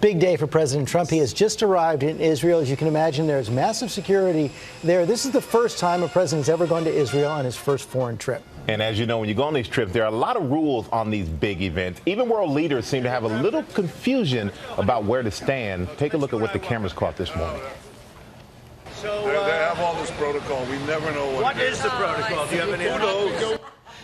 Big day for President Trump. He has just arrived in Israel. As you can imagine, there's massive security there. This is the first time a president's ever gone to Israel on his first foreign trip. And as you know, when you go on these trips, there are a lot of rules on these big events. Even world leaders seem to have a little confusion about where to stand. Take a look at what the cameras caught this morning. So, they have all this protocol. We never know what is the protocol? Do you have any idea?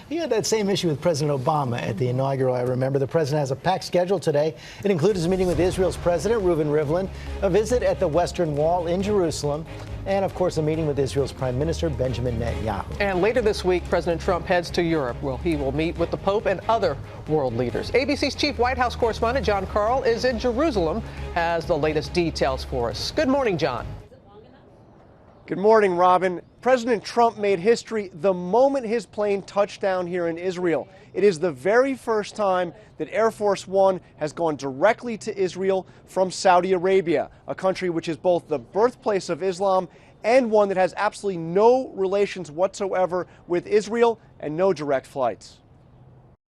He had that same issue with President Obama at the inaugural, I remember. The president has a packed schedule today. It includes a meeting with Israel's president, Reuven Rivlin, a visit at the Western Wall in Jerusalem, and, of course, a meeting with Israel's Prime Minister, Benjamin Netanyahu. And later this week, President Trump heads to Europe, where he will meet with the Pope and other world leaders. ABC's chief White House correspondent, John Karl, is in Jerusalem, has the latest details for us. Good morning, John. Good morning, Robin. President Trump made history the moment his plane touched down here in Israel. It is the very first time that Air Force One has gone directly to Israel from Saudi Arabia, a country which is both the birthplace of Islam and one that has absolutely no relations whatsoever with Israel and no direct flights.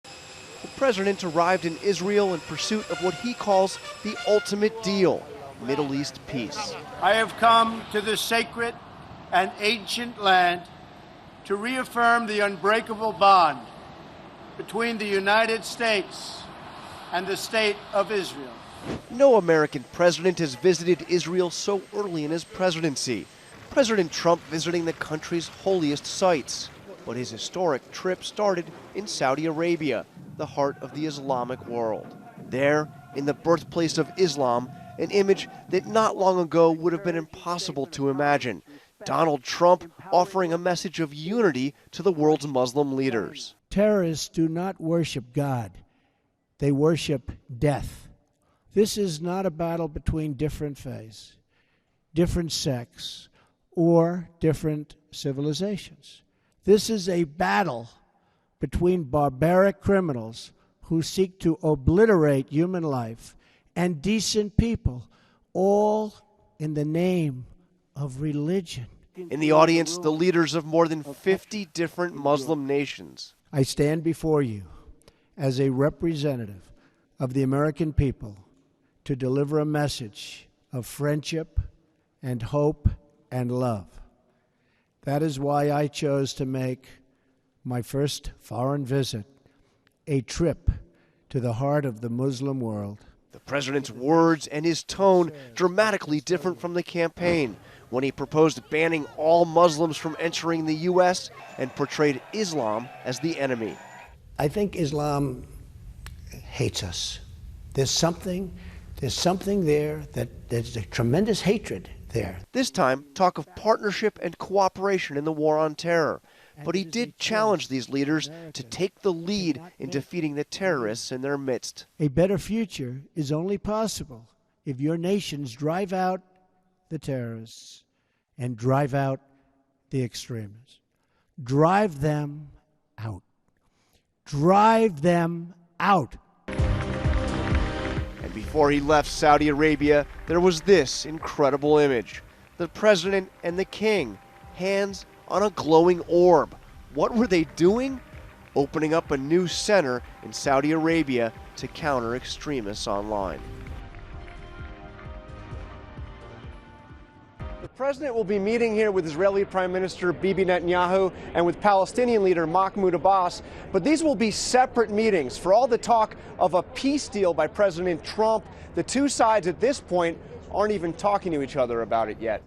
The president arrived in Israel in pursuit of what he calls the ultimate deal, Middle East peace. I have come to this sacred and ancient land to reaffirm the unbreakable bond between the United States and the State of Israel. No American president has visited Israel so early in his presidency. President Trump visiting the country's holiest sites. But his historic trip started in Saudi Arabia, the heart of the Islamic world. There, in the birthplace of Islam, an image that not long ago would have been impossible to imagine. Donald Trump offering a message of unity to the world's Muslim leaders. Terrorists do not worship God. They worship death. This is not a battle between different faiths, different sects, or different civilizations. This is a battle between barbaric criminals who seek to obliterate human life and decent people, all in the name of religion. In the audience, the leaders of more than 50 different Muslim nations. I stand before you as a representative of the American people to deliver a message of friendship and hope and love. That is why I chose to make my first foreign visit a trip to the heart of the Muslim world. The president's words and his tone dramatically different from the campaign, when he proposed banning all Muslims from entering the U.S. and portrayed Islam as the enemy. I think Islam hates us. There's something there that there's a tremendous hatred there. This time, talk of partnership and cooperation in the war on terror. But he did challenge these leaders to take the lead in defeating the terrorists in their midst. A better future is only possible if your nations drive out the terrorists and drive out the extremists. Drive them out. Drive them out. And before he left Saudi Arabia, there was this incredible image. The president and the king, hands on a glowing orb. What were they doing? Opening up a new center in Saudi Arabia to counter extremists online. The president will be meeting here with Israeli Prime Minister Bibi Netanyahu and with Palestinian leader Mahmoud Abbas, but these will be separate meetings. For all the talk of a peace deal by President Trump, the two sides at this point aren't even talking to each other about it yet.